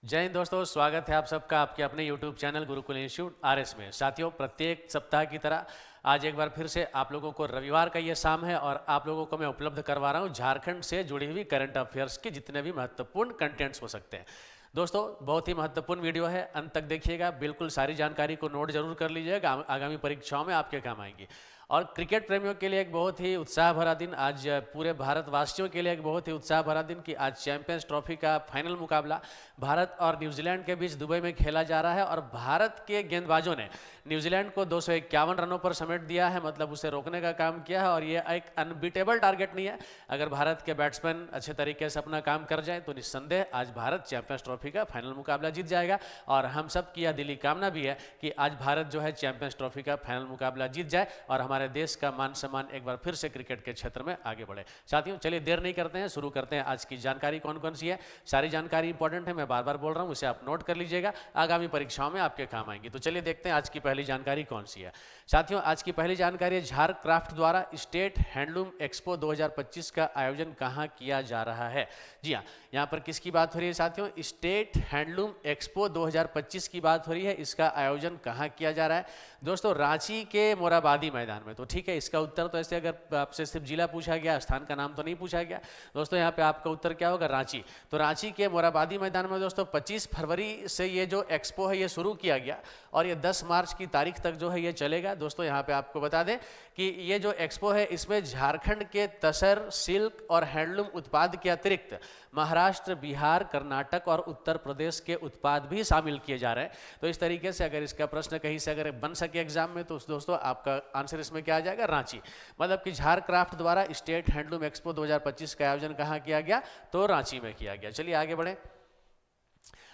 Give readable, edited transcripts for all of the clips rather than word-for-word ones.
जय हिंद दोस्तों, स्वागत है आप सबका आपके अपने YouTube channel Gurukul institute RS में। साथियों, प्रत्येक सप्ताह की तरह आज एक बार फिर से आप लोगों को रविवार का ये शाम है और आप लोगों को मैं उपलब्ध करवा रहा हूँ झारखंड से जुड़ी हुई करंट अफेयर्स के जितने भी महत्वपूर्ण कंटेंट्स हो सकते हैं। दोस्तों, बहुत ही महत्वपूर्ण वीडियो है, अंत तक देखिएगा, बिल्कुल सारी जानकारी को नोट जरूर कर लीजिएगा, आगामी परीक्षाओं में आपके काम आएंगी। और क्रिकेट प्रेमियों के लिए एक बहुत ही उत्साह भरा दिन, आज पूरे भारतवासियों के लिए एक बहुत ही उत्साह भरा दिन कि आज चैंपियंस ट्रॉफी का फाइनल मुकाबला भारत और न्यूजीलैंड के बीच दुबई में खेला जा रहा है और भारत के गेंदबाजों ने न्यूजीलैंड को 251 रनों पर समेट दिया है, मतलब उसे रोकने का काम किया है। और ये एक अनबीटेबल टारगेट नहीं है। अगर भारत के बैट्समैन अच्छे तरीके से अपना काम कर जाए तो निस्संदेह आज भारत चैंपियंस ट्रॉफी का फाइनल मुकाबला जीत जाएगा। और हम सब की यह दिली कामना भी है कि आज भारत जो है चैंपियंस ट्रॉफी का फाइनल मुकाबला जीत जाए और हमारे देश का मान सम्मान एक बार फिर से क्रिकेट के क्षेत्र में आगे बढ़े। साथियों, चलिए देर नहीं करते हैं, शुरू करते हैं। आज की जानकारी कौन कौन सी है, सारी जानकारी इंपॉर्टेंट है, मैं बार बार बोल रहा हूं, उसे आप नोट कर लीजिएगा, आगामी परीक्षाओं में आपके काम आएंगी। तो चलिए देखते हैं आज की पहली जानकारी कौन सी है। साथियों, आज की पहली जानकारी है झारक्राफ्ट द्वारा स्टेट हैंडलूम एक्सपो 2025 का आयोजन कहां किया जा रहा है। जी हाँ, यहां पर किसकी बात हो रही है साथियों? स्टेट हैंडलूम एक्सपो 2025 की बात हो रही है। इसका आयोजन कहां किया जा रहा है दोस्तों? रांची के मोराबादी मैदान में। तो ठीक है, इसका उत्तर तो ऐसे अगर आपसे सिर्फ जिला पूछा गया, स्थान का नाम तो नहीं पूछा गया दोस्तों, यहाँ पे आपका उत्तर क्या होगा? रांची। तो रांची के मोराबादी मैदान में दोस्तों 25 फरवरी से ये जो एक्सपो है ये शुरू किया गया और ये 10 मार्च की तारीख तक जो है ये चलेगा। दोस्तों, यहाँ पे आपको बता दें कि ये जो एक्सपो है इसमें झारखंड के तसर, सिल्क और हैंडलूम उत्पाद के अतिरिक्त महाराष्ट्र, बिहार, कर्नाटक और उत्तर प्रदेश के उत्पाद भी शामिल किए जा रहे हैं। तो इस तरीके से अगर इसका प्रश्न कहीं से अगर बन सके एग्जाम में तो दोस्तों आपका आंसर इसमें क्या आ जाएगा? रांची। मतलब कि झारक्राफ्ट द्वारा स्टेट हैंडलूम एक्सपो 2025 का आयोजन कहाँ किया गया? तो रांची में किया गया। चलिए आगे बढ़े।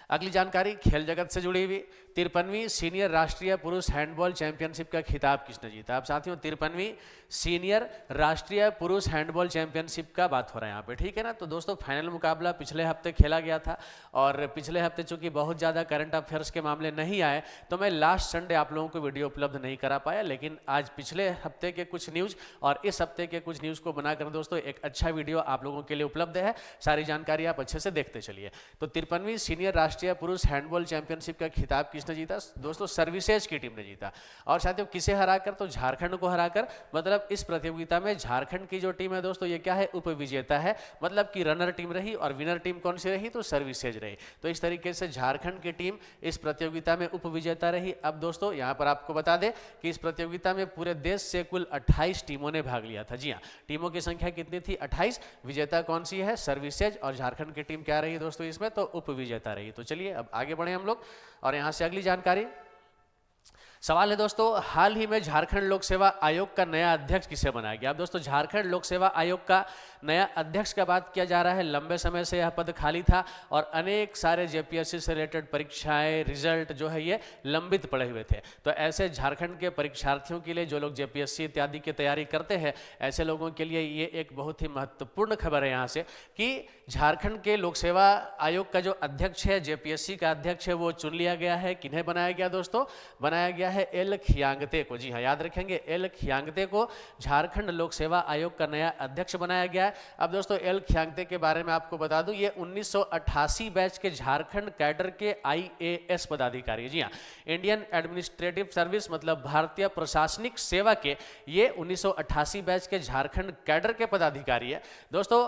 अगली जानकारी खेल जगत से जुड़ी हुई, 53वीं सीनियर राष्ट्रीय पुरुष हैंडबॉल चैंपियनशिप का खिताब किसने जीता? अब साथियों, 53वीं सीनियर राष्ट्रीय पुरुष हैंडबॉल चैंपियनशिप का बात हो रहा है यहाँ पे, ठीक है ना। तो दोस्तों, फाइनल मुकाबला पिछले हफ्ते खेला गया था और पिछले हफ्ते चूंकि बहुत ज़्यादा करंट अफेयर्स के मामले नहीं आए तो मैं लास्ट संडे आप लोगों को वीडियो उपलब्ध नहीं करा पाया, लेकिन आज पिछले हफ्ते के कुछ न्यूज़ और इस हफ्ते के कुछ न्यूज़ को बनाकर दोस्तों एक अच्छा वीडियो आप लोगों के लिए उपलब्ध है। सारी जानकारी आप अच्छे से देखते चलिए। तो 53वीं सीनियर राष्ट्रीय पुरुष हैंडबॉल चैंपियनशिप का खिताब किसने जीता दोस्तों? सर्विसेज की टीम ने जीता। और साथियों, किसे हराकर? तो झारखंड को हराकर। मतलब इस प्रतियोगिता में झारखंड की जो टीम है दोस्तों ये क्या है? उपविजेता है। मतलब कि रनर टीम रही और विनर टीम कौन सी रही? तो सर्विसेज रही। तो इस तरीके से झारखंड की टीम इस प्रतियोगिता में उपविजेता रही। अब दोस्तों यहाँ पर आपको बता दें कि इस प्रतियोगिता में पूरे देश से कुल 28 टीमों ने भाग लिया था। जी हाँ, टीमों की संख्या कितनी थी? 28। विजेता कौन सी है? सर्विसेज। और झारखंड की टीम क्या रही दोस्तों इसमें? तो उपविजेता रही। तो चलिए अब आगे बढ़े हम लोग और यहां से अगली जानकारी। सवाल है दोस्तों, हाल ही में झारखंड लोक सेवा आयोग का नया अध्यक्ष किसे बनाया गया? अब दोस्तों, झारखंड लोक सेवा आयोग का नया अध्यक्ष का बात किया जा रहा है। लंबे समय से यह पद खाली था और अनेक सारे जेपीएससी से रिलेटेड परीक्षाएं, रिजल्ट जो है ये लंबित पड़े हुए थे। तो ऐसे झारखंड के परीक्षार्थियों के लिए, जो लोग जेपीएससी इत्यादि की तैयारी करते हैं, ऐसे लोगों के लिए ये एक बहुत ही महत्वपूर्ण खबर है यहाँ से कि झारखंड के लोक सेवा आयोग का जो अध्यक्ष है, जेपीएससी का अध्यक्ष है, वो चुन लिया गया है। किन्हें बनाया गया दोस्तों? बनाया गया है एल खियांगते को। जी हाँ, याद रखेंगे, एल खियांगते को झारखंड लोक सेवा आयोग का नया अध्यक्ष बनाया गया है। अब दोस्तों, एल खियांगते के बारे में आपको बता दूं, ये 1988 बैच के झारखंड कैडर के आईएएस पदाधिकारी है। जी हाँ, इंडियन एडमिनिस्ट्रेटिव सर्विस मतलब भारतीय प्रशासनिक सेवा के ये 1988 बैच के झारखंड कैडर के पदाधिकारी है दोस्तों।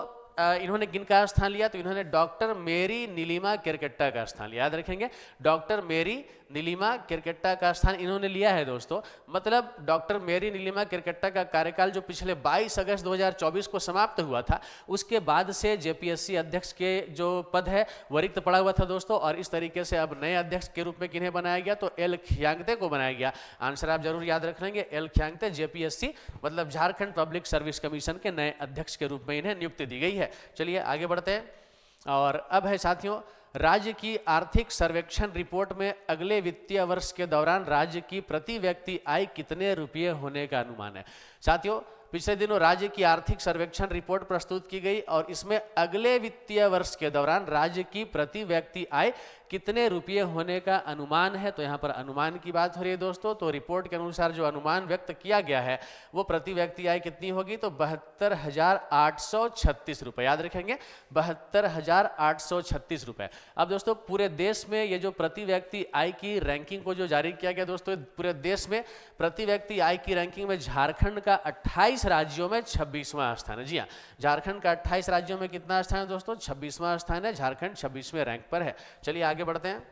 इन्होंने किनका स्थान लिया? तो इन्होंने डॉक्टर मेरी नीलिमा केरकेट्टा का स्थान लिया। याद रखेंगे, डॉक्टर मेरी नीलिमा केरकेट्टा का स्थान इन्होंने लिया है दोस्तों। मतलब डॉक्टर मेरी नीलिमा केरकेट्टा का कार्यकाल जो पिछले 22 अगस्त 2024 को समाप्त हुआ था, उसके बाद से जेपीएससी अध्यक्ष के जो पद है वो रिक्त पड़ा हुआ था दोस्तों। और इस तरीके से अब नए अध्यक्ष के रूप में किन्हें बनाया गया? तो एल खियांगते को बनाया गया। आंसर आप जरूर याद रख लेंगे, एल खियांगते, जेपीएससी मतलब झारखंड पब्लिक सर्विस कमीशन के नए अध्यक्ष के रूप में इन्हें नियुक्ति दी गई है। चलिए आगे बढ़ते हैं और अब है साथियों, राज्य की आर्थिक सर्वेक्षण रिपोर्ट में अगले वित्तीय वर्ष के दौरान राज्य की प्रति व्यक्ति आय कितने रुपये होने का अनुमान है? साथियों, पिछले दिनों राज्य की आर्थिक सर्वेक्षण रिपोर्ट प्रस्तुत की गई और इसमें अगले वित्तीय वर्ष के दौरान राज्य की प्रति व्यक्ति आय कितने रुपये होने का अनुमान है। तो यहाँ पर अनुमान की बात हो रही है दोस्तों। तो रिपोर्ट के अनुसार जो अनुमान व्यक्त किया गया है वो प्रति व्यक्ति आय कितनी होगी, तो 72,836 रुपये। याद रखेंगे 72,836 रुपये। अब दोस्तों पूरे देश में ये जो प्रति व्यक्ति आय की रैंकिंग को जो जारी किया गया दोस्तों, पूरे देश में प्रति व्यक्ति आय की रैंकिंग में झारखंड का 28 राज्यों में 26वां स्थान है। जी हाँ, झारखंड का 28 राज्यों में कितना स्थान है दोस्तों, 26वां स्थान है। झारखंड 26वें रैंक पर है। चलिए आगे बढ़ते हैं।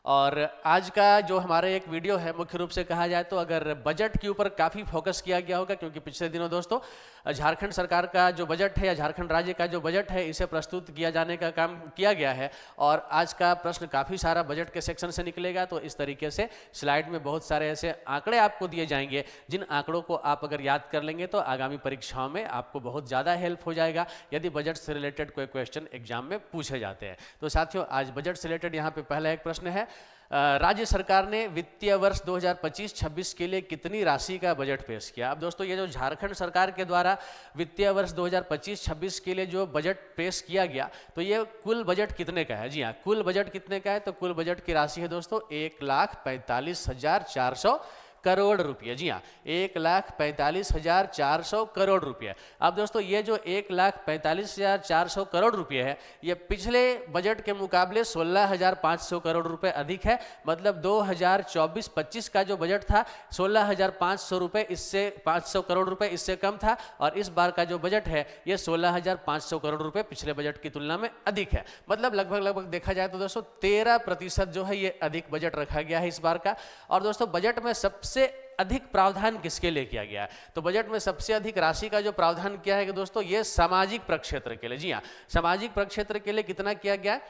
और आज का जो हमारा एक वीडियो है, मुख्य रूप से कहा जाए तो अगर बजट के ऊपर काफ़ी फोकस किया गया होगा, क्योंकि पिछले दिनों दोस्तों झारखंड सरकार का जो बजट है या झारखंड राज्य का जो बजट है इसे प्रस्तुत किया जाने का काम किया गया है। और आज का प्रश्न काफ़ी सारा बजट के सेक्शन से निकलेगा। तो इस तरीके से स्लाइड में बहुत सारे ऐसे आंकड़े आपको दिए जाएंगे, जिन आंकड़ों को आप अगर याद कर लेंगे तो आगामी परीक्षाओं में आपको बहुत ज़्यादा हेल्प हो जाएगा, यदि बजट से रिलेटेड कोई क्वेश्चन एग्जाम में पूछे जाते हैं। तो साथियों आज बजट से रिलेटेड यहाँ पे पहला एक प्रश्न है, राज्य सरकार ने वित्तीय वर्ष 2025-26 के लिए कितनी राशि का बजट पेश किया। अब दोस्तों ये जो झारखंड सरकार के द्वारा वित्तीय वर्ष 2025-26 के लिए जो बजट पेश किया गया, तो ये कुल बजट कितने का है। जी हाँ, कुल बजट कितने का है, तो कुल बजट की राशि है दोस्तों 1,45,400 करोड़ रुपये। जी हाँ, 1,45,400 करोड़ रुपये। अब दोस्तों ये जो 1,45,400 करोड़ रुपये है, ये पिछले बजट के मुकाबले 16,500 करोड़ रुपये अधिक है। मतलब 2024-25 का जो बजट था 16,500 रुपये, इससे 500 करोड़ रुपये इससे कम था। और इस बार का जो बजट है ये 16,500 करोड़ रुपये पिछले बजट की तुलना में अधिक है। मतलब लगभग देखा जाए तो दोस्तों 13% जो है ये अधिक बजट रखा गया है इस बार का। और दोस्तों बजट में सबसे अधिक प्रावधान किसके लिए किया गया है, तो बजट में सबसे अधिक राशि का जो प्रावधान किया है कि दोस्तों ये सामाजिक प्रक्षेत्र के लिए। जी हाँ, सामाजिक प्रक्षेत्र के लिए कितना किया गया है,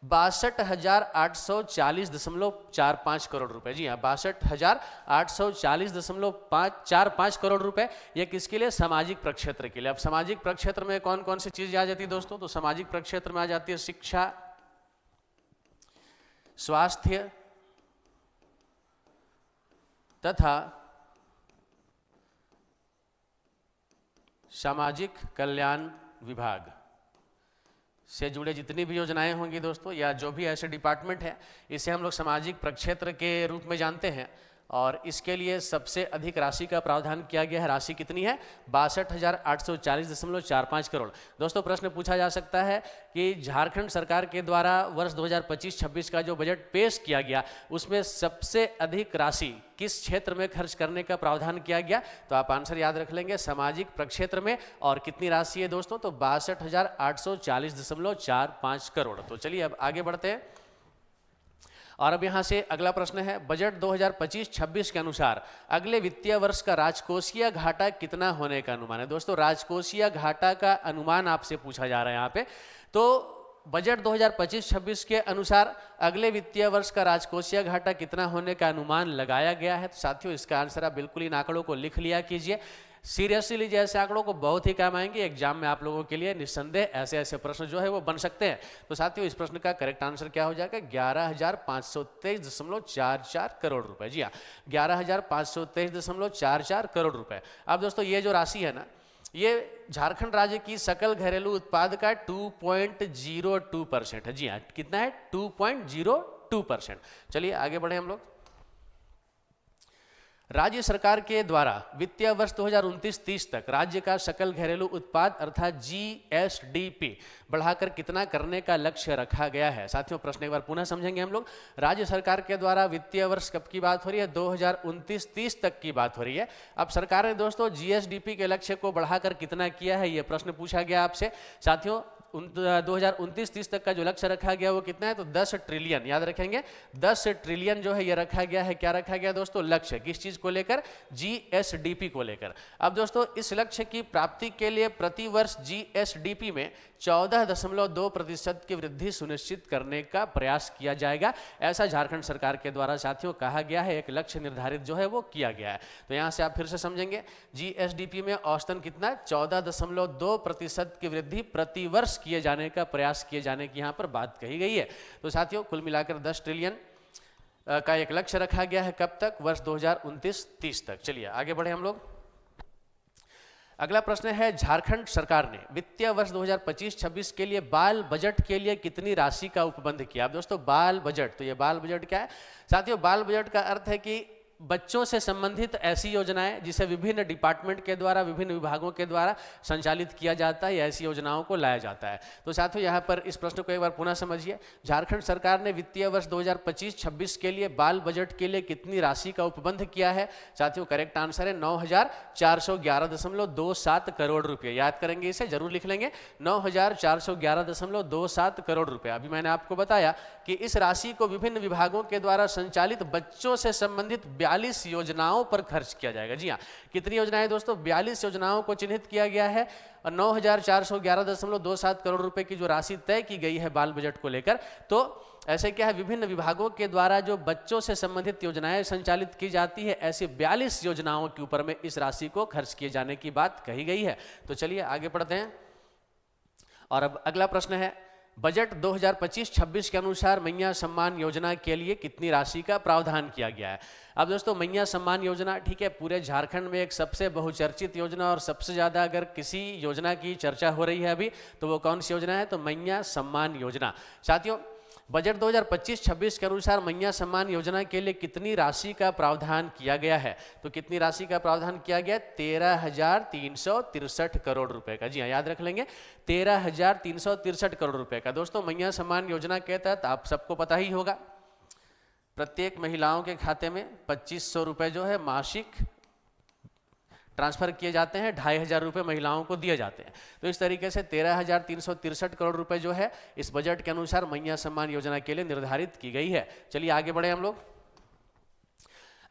62,840.45 करोड़ रुपए। जी हाँ, 62,840.45 करोड़ रुपए, ये किसके लिए, सामाजिक प्रक्षेत्र के लिए। अब सामाजिक प्रक्षेत्र में कौन कौन सी चीजें आ जाती है दोस्तों, तो सामाजिक प्रक्षेत्र में आ जाती है शिक्षा, स्वास्थ्य तथा सामाजिक कल्याण विभाग से जुड़े जितनी भी योजनाएं होंगी दोस्तों, या जो भी ऐसे डिपार्टमेंट है, इसे हम लोग सामाजिक प्रक्षेत्र के रूप में जानते हैं। और इसके लिए सबसे अधिक राशि का प्रावधान किया गया है। राशि कितनी है, 62,840.45 करोड़। दोस्तों प्रश्न पूछा जा सकता है कि झारखंड सरकार के द्वारा वर्ष 2025-26 का जो बजट पेश किया गया, उसमें सबसे अधिक राशि किस क्षेत्र में खर्च करने का प्रावधान किया गया। तो आप आंसर याद रख लेंगे, सामाजिक प्रक्षेत्र में। और कितनी राशि है दोस्तों, तो 62,840.45 करोड़। तो चलिए अब आगे बढ़ते हैं। और अब यहाँ से अगला प्रश्न है, बजट 2025-26 के अनुसार अगले वित्तीय वर्ष का राजकोषीय घाटा कितना होने का अनुमान है। दोस्तों राजकोषीय घाटा का अनुमान आपसे पूछा जा रहा है यहाँ पे। तो बजट 2025-26 के अनुसार अगले वित्तीय वर्ष का राजकोषीय घाटा कितना होने का अनुमान लगाया गया है। तो साथियों इसका आंसर आप बिल्कुल इन आंकड़ों को लिख लिया कीजिए। सीरियसली लीजिए, ऐसे आंकड़ों को बहुत ही काम आएंगे एग्जाम में आप लोगों के लिए। निस्संदेह ऐसे ऐसे प्रश्न जो है वो बन सकते हैं। तो साथियों इस प्रश्न का करेक्ट आंसर क्या हो जाएगा, 11,523.44 करोड़ रुपए। जी हाँ, 11,523.44 करोड़ रुपए। अब दोस्तों ये जो राशि है ना, ये झारखंड राज्य की सकल घरेलू उत्पाद का 2.02% है। जी हाँ, कितना है, 2.02%। चलिए आगे बढ़े हम लोग। राज्य सरकार के द्वारा वित्तीय वर्ष 2029-30 तक राज्य का सकल घरेलू उत्पाद अर्थात जीएसडीपी बढ़ाकर कितना करने का लक्ष्य रखा गया है। साथियों प्रश्न एक बार पुनः समझेंगे हम लोग। राज्य सरकार के द्वारा वित्तीय वर्ष कब की बात हो रही है, 2029-30 तक की बात हो रही है। अब सरकार ने दोस्तों जीएसडीपी के लक्ष्य को बढ़ाकर कितना किया है, यह प्रश्न पूछा गया आपसे। साथियों 2029-30 तक का जो लक्ष्य रखा गया वो कितना है, तो 10 ट्रिलियन। याद रखेंगे 10 ट्रिलियन जो है ये रखा गया है। क्या रखा गया दोस्तों, लक्ष्य। किस चीज को लेकर, जीएसडीपी को लेकर। अब दोस्तों इस लक्ष्य की प्राप्ति के लिए प्रति वर्ष जीएसडीपी में 14.2% की वृद्धि सुनिश्चित करने का प्रयास किया जाएगा, ऐसा झारखंड सरकार के द्वारा साथियों कहा गया है। एक लक्ष्य निर्धारित जो है वो किया गया है। तो यहां से आप फिर से समझेंगे, जीएसडीपी में औसतन कितना, 14.2% की वृद्धि प्रति वर्ष किए जाने का प्रयास किए जाने की यहां पर बात कही गई है। तो साथियों कुल मिलाकर 10 ट्रिलियन का एक लक्ष्य रखा गया है। कब तक, वर्ष 2029-30 तक। चलिए आगे बढ़े हम लोग। अगला प्रश्न है, झारखंड सरकार ने वित्तीय वर्ष 2025-26 के लिए बाल बजट के लिए कितनी राशि का उपबंध किया। अब दोस्तों बाल बजट, तो ये बाल बजट क्या है साथियों? बाल बजट का अर्थ है कि बच्चों से संबंधित ऐसी योजनाएं जिसे विभिन्न डिपार्टमेंट के द्वारा, विभिन्न विभागों के द्वारा संचालित किया जाता है, या ऐसी योजनाओं को लाया जाता है। तो साथियों यहाँ पर इस प्रश्न को एक बार पुनः समझिए। झारखंड सरकार ने वित्तीय वर्ष 2025-26 के लिए बाल बजट के लिए कितनी राशि का उपबंध किया है? साथियों करेक्ट आंसर है 9,411.27 करोड़ रुपये। याद करेंगे, इसे जरूर लिख लेंगे, 9,411.27 करोड़ रुपये। अभी मैंने आपको बताया कि इस राशि को विभिन्न विभागों के द्वारा संचालित बच्चों से संबंधित 42 योजनाओं पर खर्च किया जाएगा। जी हाँ, कितनी योजनाएं दोस्तों? 42 योजनाओं को चिन्हित किया गया है और 9,411.27 करोड़ रुपए की जो राशि तय की गई है बाल बजट को लेकर, तो ऐसे क्या है, विभिन्न विभागों के द्वारा जो बच्चों से संबंधित योजनाएं संचालित की जाती है, ऐसी 42 योजनाओं के ऊपर में इस राशि को खर्च किए जाने की बात कही गई है। तो चलिए आगे बढ़ते हैं। और अब अगला प्रश्न है, बजट 2025-26 के अनुसार मैया सम्मान योजना के लिए कितनी राशि का प्रावधान किया गया है। अब दोस्तों मैया सम्मान योजना, ठीक है, पूरे झारखंड में एक सबसे बहुचर्चित योजना और सबसे ज़्यादा अगर किसी योजना की चर्चा हो रही है अभी, तो वो कौन सी योजना है? तो मैया सम्मान योजना। साथियों बजट 2025-26 के अनुसार मैया सम्मान योजना के लिए कितनी राशि का प्रावधान किया गया है? तो कितनी राशि का प्रावधान किया गया? 13,363 करोड़ रुपए का। जी हाँ, याद रख लेंगे, 13,363 करोड़ रुपए का। दोस्तों मैया सम्मान योजना के तहत आप सबको पता ही होगा, प्रत्येक महिलाओं के खाते में 2500 रुपए जो है मासिक ट्रांसफर किए जाते हैं, 2,500 रुपये महिलाओं को दिए जाते हैं। तो इस तरीके से 13,363 करोड़ रुपए जो है इस बजट के अनुसार मैया सम्मान योजना के लिए निर्धारित की गई है। चलिए आगे बढ़े हम लोग।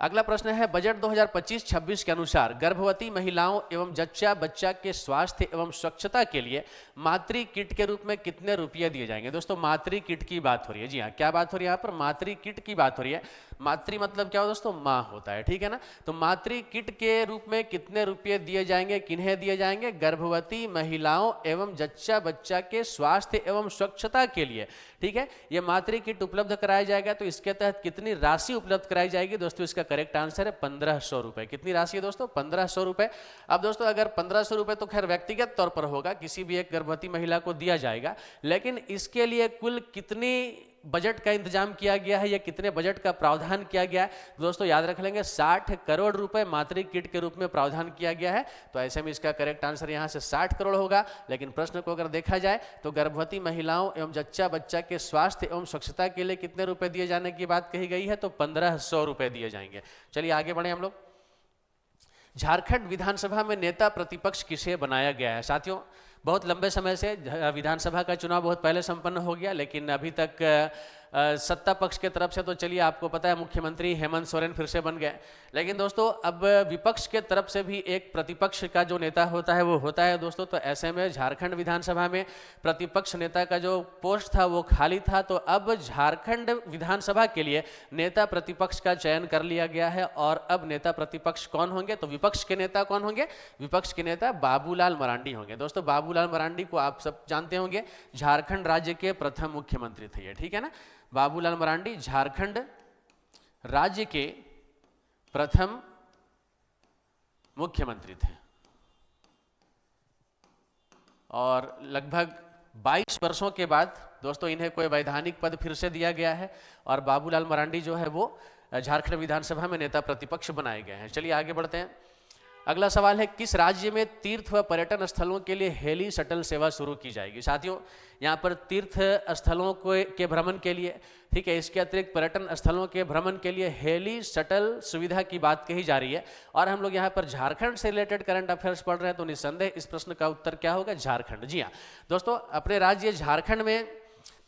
अगला प्रश्न है, बजट 2025-26 के अनुसार गर्भवती महिलाओं एवं जच्चा बच्चा के स्वास्थ्य एवं स्वच्छता के लिए मातृ किट के रूप में कितने रुपये दिए जाएंगे। दोस्तों मातृ किट की बात हो रही है। जी हाँ, क्या बात हो रही है यहाँ पर? मातृ किट की बात हो रही है। मातृ मतलब क्या हो दोस्तों? माँ होता है, ठीक है ना। तो मातृ किट के रूप में कितने रुपये दिए जाएंगे, किन्हें दिए जाएंगे? गर्भवती महिलाओं एवं जच्चा बच्चा के स्वास्थ्य एवं स्वच्छता के लिए, ठीक है, ये मातृ किट उपलब्ध कराया जाएगा। तो इसके तहत कितनी राशि उपलब्ध कराई जाएगी? दोस्तों इसका करेक्ट आंसर है 1500 रुपए। कितनी राशि है दोस्तों? 1500 रुपए। अब दोस्तों अगर 1500 रुपए तो खैर व्यक्तिगत तौर पर होगा, किसी भी एक गर्भवती महिला को दिया जाएगा, लेकिन इसके लिए कुल कितनी बजट का इंतजाम किया गया है या कितने बजट का प्रावधान किया गया है? दोस्तों याद रख लेंगे, 60 करोड़ रुपए मातृ किट के रूप में प्रावधान किया गया है। तो ऐसे में इसका करेक्ट आंसर यहां से 60 करोड़ होगा। लेकिन प्रश्न को अगर देखा जाए तो गर्भवती महिलाओं एवं जच्चा बच्चा के स्वास्थ्य एवं स्वच्छता के लिए कितने रुपए दिए जाने की बात कही गई है? तो 1500 रुपए दिए जाएंगे। चलिए आगे बढ़े हम लोग। झारखंड विधानसभा में नेता प्रतिपक्ष किसे बनाया गया है? साथियों बहुत लंबे समय से विधानसभा का चुनाव बहुत पहले संपन्न हो गया, लेकिन अभी तक सत्ता पक्ष के तरफ से तो चलिए आपको पता है मुख्यमंत्री हेमंत सोरेन फिर से बन गए। लेकिन दोस्तों अब विपक्ष के तरफ से भी एक प्रतिपक्ष का जो नेता होता है वो होता है दोस्तों। तो ऐसे में झारखंड विधानसभा में प्रतिपक्ष नेता का जो पोस्ट था वो खाली था। तो अब झारखंड विधानसभा के लिए नेता प्रतिपक्ष का चयन कर लिया गया है। और अब नेता प्रतिपक्ष कौन होंगे? तो विपक्ष के नेता कौन होंगे? विपक्ष के नेता बाबूलाल मरांडी होंगे। दोस्तों बाबूलाल मरांडी को आप सब जानते होंगे, झारखंड राज्य के प्रथम मुख्यमंत्री थे ये, ठीक है ना। बाबूलाल मरांडी झारखंड राज्य के प्रथम मुख्यमंत्री थे और लगभग 22 वर्षों के बाद दोस्तों इन्हें कोई वैधानिक पद फिर से दिया गया है और बाबूलाल मरांडी जो है वो झारखंड विधानसभा में नेता प्रतिपक्ष बनाए गए हैं। चलिए आगे बढ़ते हैं। अगला सवाल है, किस राज्य में तीर्थ व पर्यटन स्थलों के लिए हेली शटल सेवा शुरू की जाएगी? साथियों यहाँ पर तीर्थ स्थलों के भ्रमण के लिए, ठीक है, इसके अतिरिक्त पर्यटन स्थलों के भ्रमण के लिए हेली शटल सुविधा की बात कही जा रही है। और हम लोग यहाँ पर झारखंड से रिलेटेड करंट अफेयर्स पढ़ रहे हैं, तो निस्संदेह इस प्रश्न का उत्तर क्या होगा? झारखंड। जी हाँ दोस्तों, अपने राज्य झारखंड में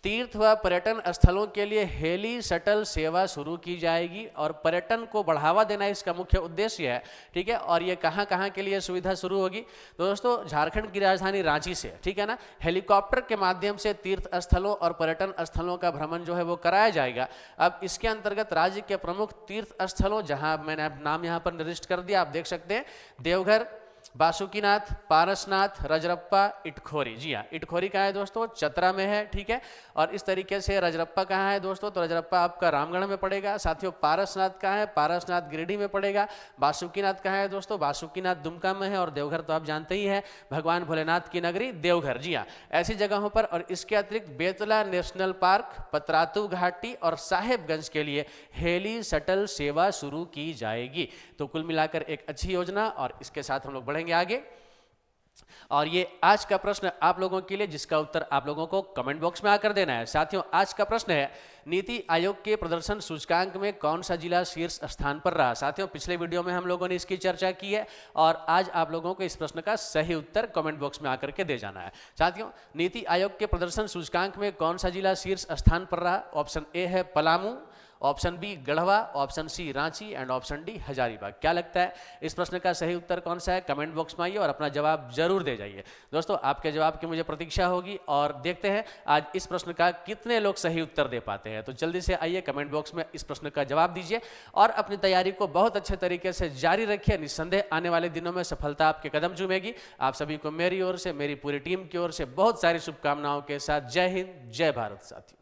तीर्थ व पर्यटन स्थलों के लिए हेली शटल सेवा शुरू की जाएगी और पर्यटन को बढ़ावा देना इसका मुख्य उद्देश्य है, ठीक है। और ये कहाँ कहाँ के लिए सुविधा शुरू होगी? तो दोस्तों झारखंड की राजधानी रांची से, ठीक है ना, हेलीकॉप्टर के माध्यम से तीर्थ स्थलों और पर्यटन स्थलों का भ्रमण जो है वो कराया जाएगा। अब इसके अंतर्गत राज्य के प्रमुख तीर्थ स्थलों, जहाँ मैंने नाम यहाँ पर निर्दिष्ट कर दिया, आप देख सकते हैं, देवघर, बासुकीनाथ, पारसनाथ, रजरप्पा, इटखोरी। जी हाँ, इटखोरी कहाँ है दोस्तों? चतरा में है, ठीक है। और इस तरीके से रजरप्पा कहाँ है दोस्तों? तो रजरप्पा आपका रामगढ़ में पड़ेगा। साथियों पारसनाथ कहाँ है? पारसनाथ गिरिडीह में पड़ेगा। बासुकीनाथ कहाँ है दोस्तों? बासुकीनाथ दुमका में है। और देवघर तो आप जानते ही हैं, भगवान भोलेनाथ की नगरी देवघर। जी हाँ, ऐसी जगहों पर। और इसके अतिरिक्त बेतला नेशनल पार्क, पतरातू घाटी और साहेबगंज के लिए हेली शटल सेवा शुरू की जाएगी। तो कुल मिलाकर एक अच्छी योजना, और इसके साथ हम लोग बढ़ेंगे आगे। और ये आज का प्रश्न आप लोगों के लिए, जिसका उत्तर आप लोगों को कमेंट बॉक्स में आकर देना है। साथियों आज का प्रश्न है, नीति आयोग के प्रदर्शन सूचकांक में कौन सा जिला शीर्ष स्थान पर रहा? साथियों पिछले वीडियो में हम लोगों ने इसकी चर्चा की है, और आज आप लोगों को इस प्रश्न का सही उत्तर कमेंट बॉक्स में आकर के दे जाना है। साथियों नीति आयोग के प्रदर्शन सूचकांक में कौन सा जिला शीर्ष स्थान पर रहा? ऑप्शन ए है Palamu, option B Garhwa, option C Ranchi and option D Hazaribagh. क्या लगता है इस प्रश्न का सही उत्तर कौन सा है? कमेंट बॉक्स में आइए और अपना जवाब जरूर दे जाइए। दोस्तों आपके जवाब की मुझे प्रतीक्षा होगी, और देखते हैं आज इस प्रश्न का कितने लोग सही उत्तर दे पाते हैं। तो जल्दी से आइए, कमेंट बॉक्स में इस प्रश्न का जवाब दीजिए और अपनी तैयारी को बहुत अच्छे तरीके से जारी रखिए। निस्संदेह आने वाले दिनों में सफलता आपके कदम चूमेगी। आप सभी को मेरी ओर से, मेरी पूरी टीम की ओर से बहुत सारी शुभकामनाओं के साथ जय हिंद, जय भारत। साथियों।